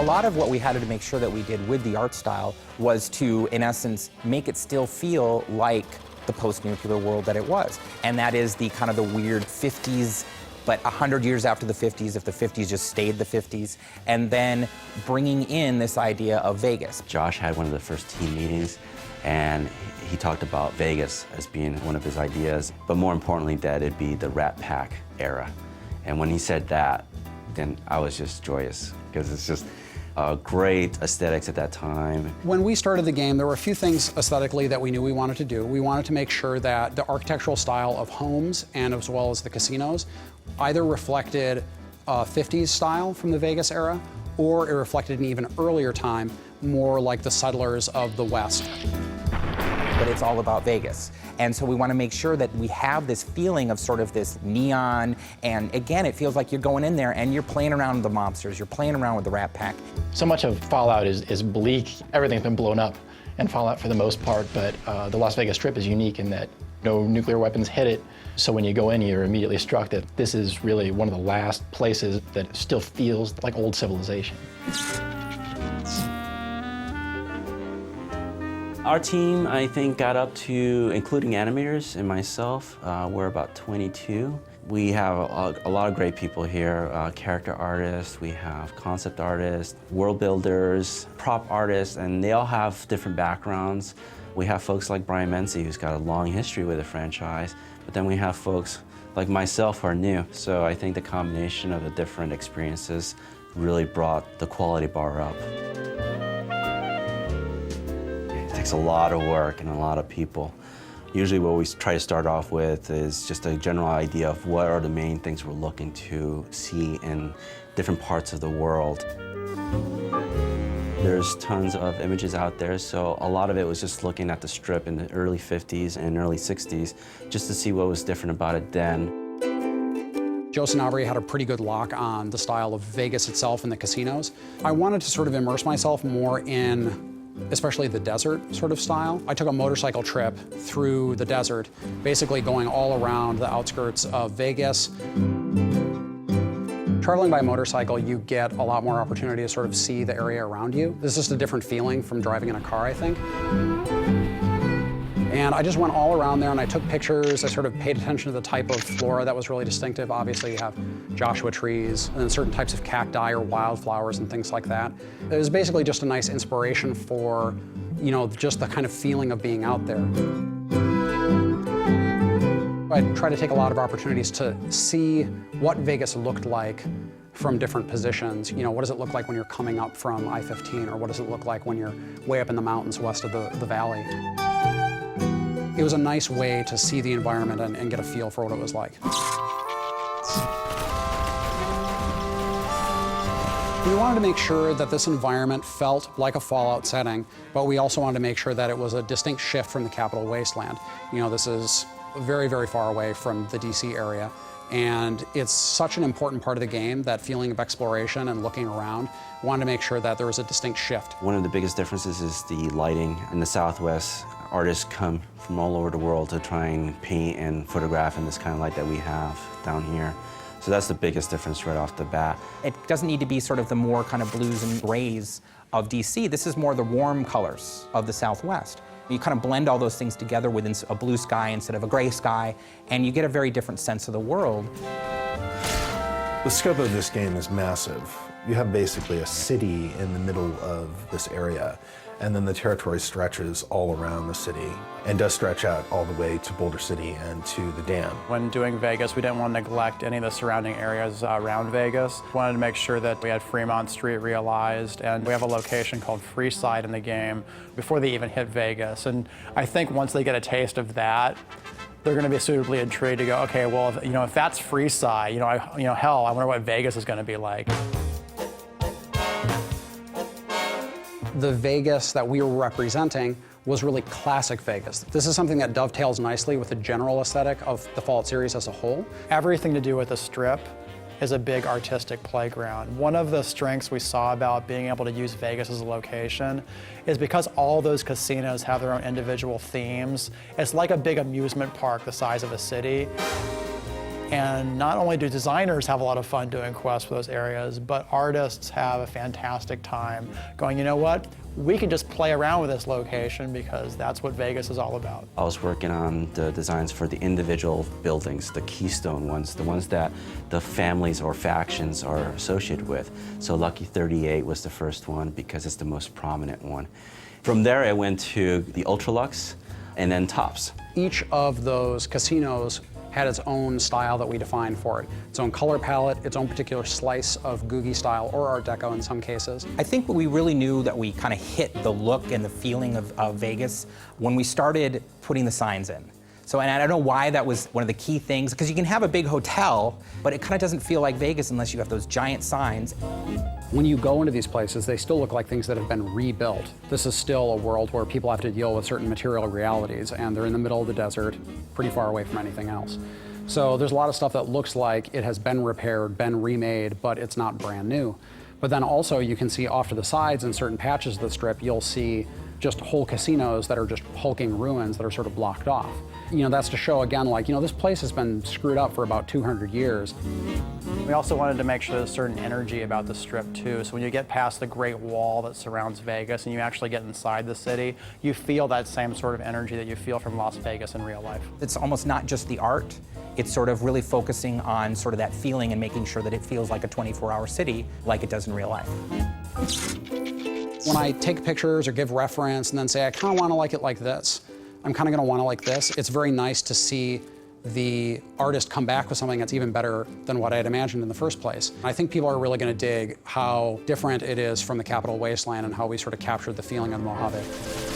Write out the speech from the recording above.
A lot of what we had to make sure that we did with the art style was to, in essence, make it still feel like the post-nuclear world that it was. And that is the kind of the weird 50s, but 100 years after the 50s, if the 50s just stayed the 50s, and then bringing in this idea of Vegas. Josh had one of the first team meetings, and he talked about Vegas as being one of his ideas, but more importantly that it'd be the Rat Pack era. And when he said that, then I was just joyous, because it's just great aesthetics at that time. When we started the game, there were a few things aesthetically that we knew we wanted to do. We wanted to make sure that the architectural style of homes, and as well as the casinos, either reflected 50s style from the Vegas era, or it reflected an even earlier time, more like the settlers of the West. But it's all about Vegas. And so we want to make sure that we have this feeling of sort of this neon, and again, it feels like you're going in there and you're playing around with the mobsters, you're playing around with the Rat Pack. So much of Fallout is bleak. Everything's been blown up in Fallout for the most part, but the Las Vegas Strip is unique in that no nuclear weapons hit it. So when you go in, you're immediately struck that this is really one of the last places that still feels like old civilization. Our team, I think, got up to, including animators and myself, we're about 22. We have a lot of great people here, character artists, we have concept artists, world builders, prop artists, and they all have different backgrounds. We have folks like Brian Menzie, who's got a long history with the franchise, but then we have folks like myself who are new. So I think the combination of the different experiences really brought the quality bar up. It takes a lot of work and a lot of people. Usually what we try to start off with is just a general idea of what are the main things we're looking to see in different parts of the world. There's tons of images out there, so a lot of it was just looking at the Strip in the early 50s and early 60s, just to see what was different about it then. Joe Sanabria had a pretty good lock on the style of Vegas itself and the casinos. I wanted to sort of immerse myself more in especially the desert sort of style. I took a motorcycle trip through the desert, basically going all around the outskirts of Vegas. Traveling by motorcycle, you get a lot more opportunity to sort of see the area around you. This is just a different feeling from driving in a car, I think. And I just went all around there and I took pictures. I sort of paid attention to the type of flora that was really distinctive. Obviously, you have Joshua trees and then certain types of cacti or wildflowers and things like that. It was basically just a nice inspiration for, you know, just the kind of feeling of being out there. I try to take a lot of opportunities to see what Vegas looked like from different positions. You know, what does it look like when you're coming up from I-15, or what does it look like when you're way up in the mountains west of the valley? It was a nice way to see the environment and get a feel for what it was like. We wanted to make sure that this environment felt like a Fallout setting, but we also wanted to make sure that it was a distinct shift from the Capital Wasteland. You know, this is very, very far away from the DC area, and it's such an important part of the game, that feeling of exploration and looking around. We wanted to make sure that there was a distinct shift. One of the biggest differences is the lighting in the Southwest. Artists come from all over the world to try and paint and photograph in this kind of light that we have down here. So that's the biggest difference right off the bat. It doesn't need to be sort of the more kind of blues and grays of DC. This is more the warm colors of the Southwest. You kind of blend all those things together within a blue sky instead of a gray sky, and you get a very different sense of the world. The scope of this game is massive. You have basically a city in the middle of this area, and then the territory stretches all around the city and does stretch out all the way to Boulder City and to the dam. When doing Vegas, we didn't want to neglect any of the surrounding areas around Vegas. We wanted to make sure that we had Fremont Street realized, and we have a location called Freeside in the game before they even hit Vegas. And I think once they get a taste of that, they're going to be suitably intrigued to go, okay, well, if that's Freeside, hell, I wonder what Vegas is going to be like. The Vegas that we were representing was really classic Vegas. This is something that dovetails nicely with the general aesthetic of the Fallout series as a whole. Everything to do with the Strip is a big artistic playground. One of the strengths we saw about being able to use Vegas as a location is because all those casinos have their own individual themes. It's like a big amusement park the size of a city. And not only do designers have a lot of fun doing quests for those areas, but artists have a fantastic time going, you know what? We can just play around with this location because that's what Vegas is all about. I was working on the designs for the individual buildings, the keystone ones, the ones that the families or factions are associated with. So Lucky 38 was the first one because it's the most prominent one. From there, I went to the Ultralux and then Tops. Each of those casinos had its own style that we defined for it. Its own color palette, its own particular slice of Googie style or Art Deco in some cases. I think we really knew that we kind of hit the look and the feeling of Vegas when we started putting the signs in. So, and I don't know why that was one of the key things, because you can have a big hotel, but it kind of doesn't feel like Vegas unless you have those giant signs. When you go into these places, they still look like things that have been rebuilt. This is still a world where people have to deal with certain material realities, and they're in the middle of the desert, pretty far away from anything else. So there's a lot of stuff that looks like it has been repaired, been remade, but it's not brand new. But then also you can see off to the sides in certain patches of the strip, you'll see just whole casinos that are just hulking ruins that are sort of blocked off. You know, that's to show again, like, you know, this place has been screwed up for about 200 years. We also wanted to make sure there's a certain energy about the strip too. So when you get past the Great Wall that surrounds Vegas and you actually get inside the city, you feel that same sort of energy that you feel from Las Vegas in real life. It's almost not just the art, it's sort of really focusing on sort of that feeling and making sure that it feels like a 24-hour city like it does in real life. When I take pictures or give reference and then say, I kind of want to like it like this, I'm kind of going to want to like this, it's very nice to see the artist come back with something that's even better than what I had imagined in the first place. I think people are really going to dig how different it is from the Capital Wasteland and how we sort of captured the feeling of the Mojave.